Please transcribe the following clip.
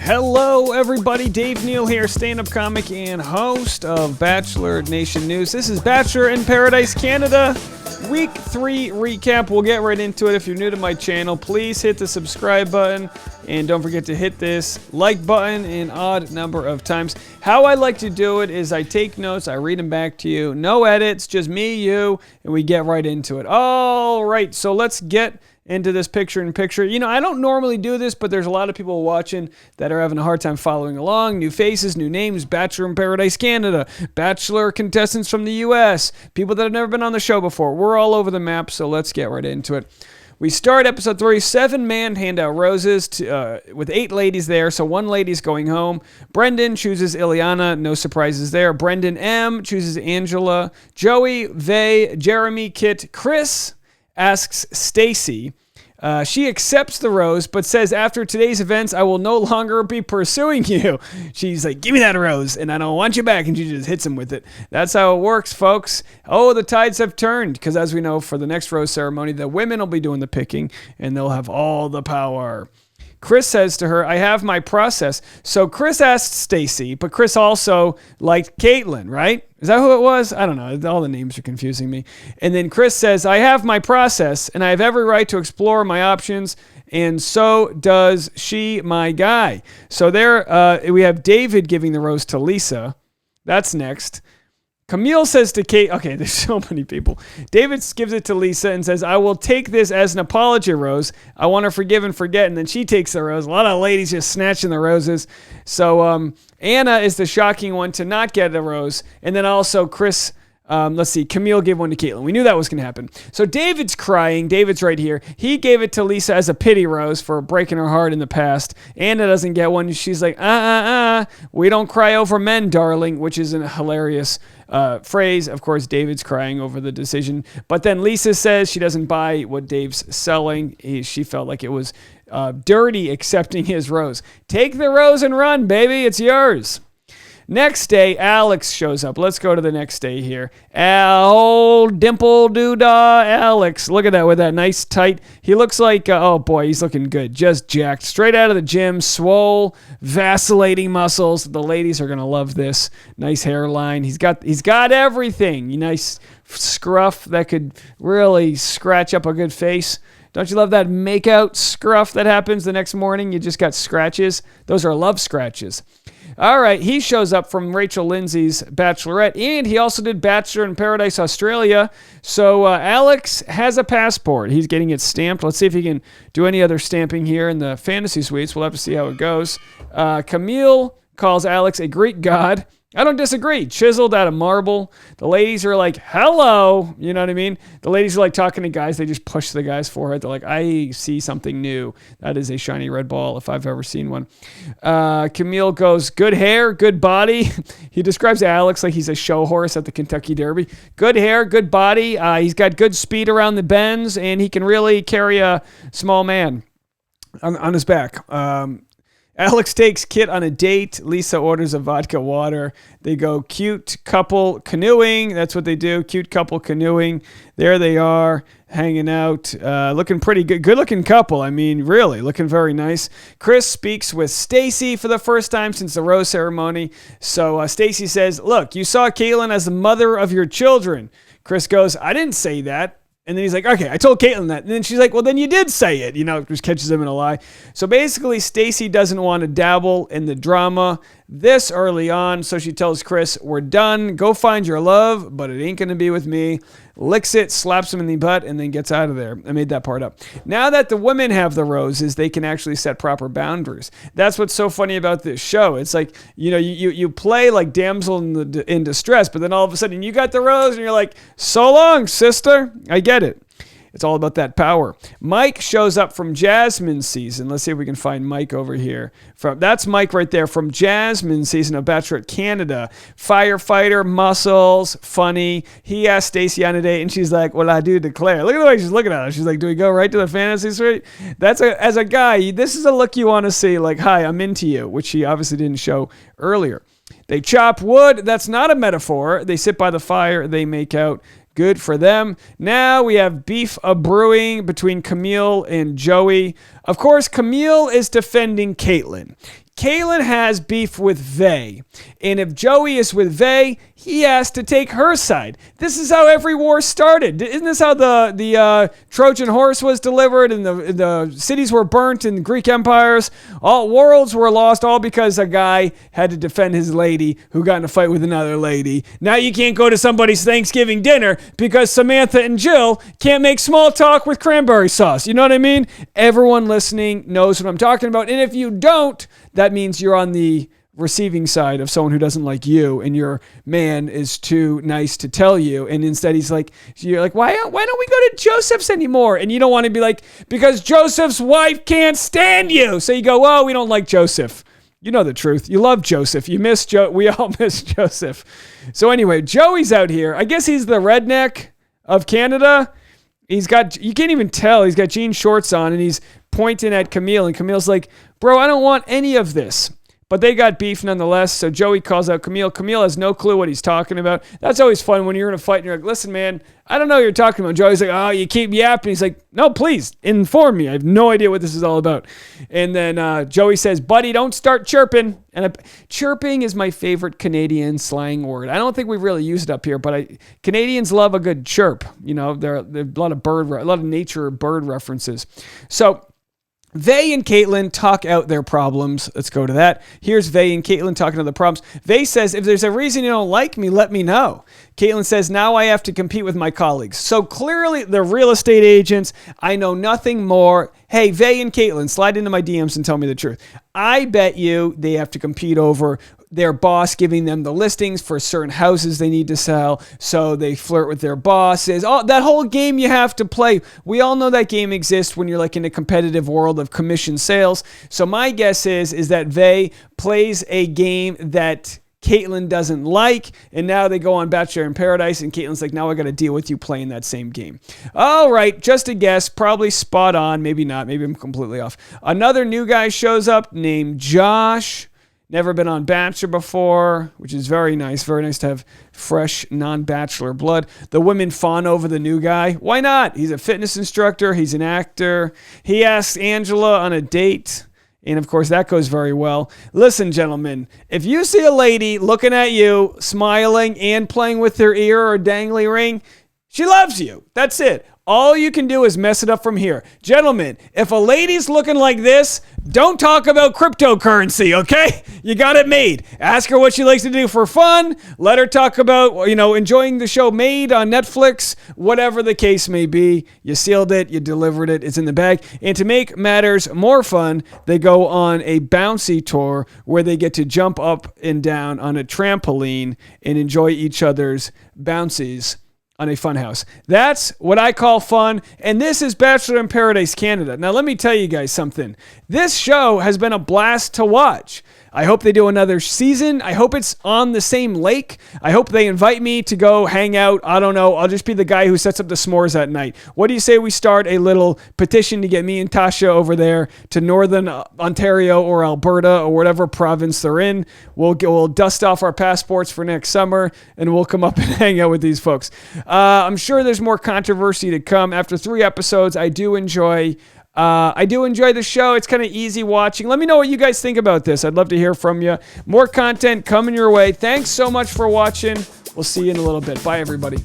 Hello, everybody. Dave Neal here, stand-up comic and host of Bachelor Nation News. This is Bachelor in Paradise Canada, Week 3 recap. We'll get right into it. If you're new to my channel, please hit the subscribe button, and don't forget to hit this like button an odd number of times. How I like to do it is I take notes, I read them back to you. No edits, just me, you, and we get right into it. All right, so let's get into this picture-in-picture. You know, I don't normally do this, but there's a lot of people watching that are having a hard time following along. New faces, new names, Bachelor in Paradise Canada, Bachelor contestants from the U.S., people that have never been on the show before. We're all over the map, so let's get right into it. We start episode 3, 7 men hand out roses with 8 ladies there, so 1 lady's going home. Brendan chooses Ileana, no surprises there. Brendan M chooses Angela. Joey, Vay, Jeremy, Kit, Chris asks Stacy. She accepts the rose, but says, after today's events, I will no longer be pursuing you. She's like, give me that rose, and I don't want you back, and she just hits him with it. That's how it works, folks. Oh, the tides have turned, because as we know, for the next rose ceremony, the women will be doing the picking, and they'll have all the power. Chris says to her, I have my process. So Chris asked Stacy, but Chris also liked Caitlyn, right? Is that who it was? I don't know. All the names are confusing me. And then Chris says, I have my process, and I have every right to explore my options, and so does she, my guy. So there we have David giving the rose to Lisa. That's next. Camille says to Kate, okay, there's so many people. David gives it to Lisa and says, I will take this as an apology rose. I want to forgive and forget. And then she takes the rose. A lot of ladies just snatching the roses. So Anna is the shocking one to not get a rose. And then also Chris, Camille gave one to Caitlyn. We knew that was going to happen. So David's crying. David's right here. He gave it to Lisa as a pity rose for breaking her heart in the past. Anna doesn't get one. She's like, we don't cry over men, darling, which is a hilarious phrase. Of course, David's crying over the decision. But then Lisa says she doesn't buy what Dave's selling. She felt like it was dirty accepting his rose. Take the rose and run, baby. It's yours. Next day, Alex shows up. Let's go to the next day here. Old dimple doodah Alex. Look at that with that nice tight. He looks like, oh boy, he's looking good. Just jacked. Straight out of the gym. Swole, vacillating muscles. The ladies are going to love this. Nice hairline. He's got everything. Nice scruff that could really scratch up a good face. Don't you love that make-out scruff that happens the next morning? You just got scratches. Those are love scratches. All right, he shows up from Rachel Lindsay's Bachelorette, and he also did Bachelor in Paradise Australia. So Alex has a passport. He's getting it stamped. Let's see if he can do any other stamping here in the fantasy suites. We'll have to see how it goes. Camille calls Alex a Greek god. I don't disagree. Chiseled out of marble. The ladies are like, hello. You know what I mean? The ladies are like talking to guys. They just push the guy's forehead. They're like, I see something new. That is a shiny red ball if I've ever seen one. Camille goes, good hair, good body. He describes Alex like he's a show horse at the Kentucky Derby. Good hair, good body. He's got good speed around the bends, and he can really carry a small man on his back. Alex takes Kit on a date. Lisa orders a vodka water. They go cute couple canoeing. That's what they do. Cute couple canoeing. There they are, hanging out, looking pretty good. Good-looking couple. I mean, really, looking very nice. Chris speaks with Stacy for the first time since the rose ceremony. So Stacy says, look, you saw Caitlyn as the mother of your children. Chris goes, I didn't say that. And then he's like, okay, I told Caitlyn that. And then she's like, well, then you did say it. You know, just catches him in a lie. So basically, Stacy doesn't want to dabble in the drama this early on. So she tells Chris, we're done. Go find your love, but it ain't going to be with me. Licks it, slaps him in the butt, and then gets out of there. I made that part up. Now that the women have the roses, they can actually set proper boundaries. That's what's so funny about this show. It's like, you know, you play like damsel in distress, but then all of a sudden you got the rose, and you're like, so long, sister. I get it. It's all about that power. Mike shows up from Jasmine's season. Let's see if we can find Mike over here. That's Mike right there from Jasmine's season of Bachelor Canada. Firefighter, muscles, funny. He asked Stacy on a date, and she's like, well, I do declare. Look at the way she's looking at him. She's like, do we go right to the fantasy suite? As a guy, this is a look you want to see, like, hi, I'm into you, which he obviously didn't show earlier. They chop wood. That's not a metaphor. They sit by the fire. They make out. Good for them. Now we have beef brewing between Camille and Joey. Of course, Camille is defending Caitlyn. Kaylin has beef with Vay. And if Joey is with Vay, he has to take her side. This is how every war started. Isn't this how the Trojan horse was delivered and the cities were burnt in the Greek empires? All worlds were lost all because a guy had to defend his lady who got in a fight with another lady. Now you can't go to somebody's Thanksgiving dinner because Samantha and Jill can't make small talk with cranberry sauce. You know what I mean? Everyone listening knows what I'm talking about. And if you don't, that means you're on the receiving side of someone who doesn't like you and your man is too nice to tell you, and instead you're like, why don't we go to Joseph's anymore? And you don't want to be like, because Joseph's wife can't stand you. So you go, oh, we don't like Joseph. You know the truth. You love Joseph. You miss we all miss Joseph. So anyway, Joey's out here. I guess he's the redneck of Canada. You can't even tell, he's got jean shorts on and he's pointing at Camille, and Camille's like, bro, I don't want any of this. But they got beef nonetheless, so Joey calls out Camille. Camille has no clue what he's talking about. That's always fun when you're in a fight and you're like, listen, man, I don't know what you're talking about. Joey's like, oh, you keep yapping. He's like, no, please, inform me. I have no idea what this is all about. And then Joey says, buddy, don't start chirping. And chirping is my favorite Canadian slang word. I don't think we've really used it up here, but Canadians love a good chirp. You know, there are a lot of nature bird references. So Vay and Caitlin talk out their problems. Let's go to that. Here's Vay and Caitlin talking about the problems. Vay says, if there's a reason you don't like me, let me know. Caitlin says, now I have to compete with my colleagues. So clearly, they're real estate agents. I know nothing more. Hey, Vay and Caitlin, slide into my DMs and tell me the truth. I bet you they have to compete over their boss giving them the listings for certain houses they need to sell, so they flirt with their bosses. Oh, that whole game you have to play. We all know that game exists when you're like in a competitive world of commission sales. So my guess is that Vay plays a game that Caitlin doesn't like, and now they go on Bachelor in Paradise, and Caitlin's like, now I got to deal with you playing that same game. All right, just a guess, probably spot on, maybe not, maybe I'm completely off. Another new guy shows up named Josh. Never been on Bachelor before, which is very nice. Very nice to have fresh, non-Bachelor blood. The women fawn over the new guy. Why not? He's a fitness instructor. He's an actor. He asks Angela on a date. And, of course, that goes very well. Listen, gentlemen, if you see a lady looking at you, smiling, and playing with her ear or dangly ring, she loves you. That's it. All you can do is mess it up from here. Gentlemen, if a lady's looking like this, don't talk about cryptocurrency, okay? You got it made. Ask her what she likes to do for fun. Let her talk about, enjoying the show Made on Netflix, whatever the case may be. You sealed it. You delivered it. It's in the bag. And to make matters more fun, they go on a bouncy tour where they get to jump up and down on a trampoline and enjoy each other's bouncies on a funhouse. That's what I call fun, and this is Bachelor in Paradise Canada. Now, let me tell you guys something. This show has been a blast to watch. I hope they do another season. I hope it's on the same lake. I hope they invite me to go hang out. I don't know. I'll just be the guy who sets up the s'mores at night. What do you say we start a little petition to get me and Tasha over there to Northern Ontario or Alberta or whatever province they're in? We'll dust off our passports for next summer and we'll come up and hang out with these folks. I'm sure there's more controversy to come. After 3 episodes, I do enjoy the show. It's kind of easy watching. Let me know what you guys think about this. I'd love to hear from you. More content coming your way. Thanks so much for watching. We'll see you in a little bit. Bye, everybody.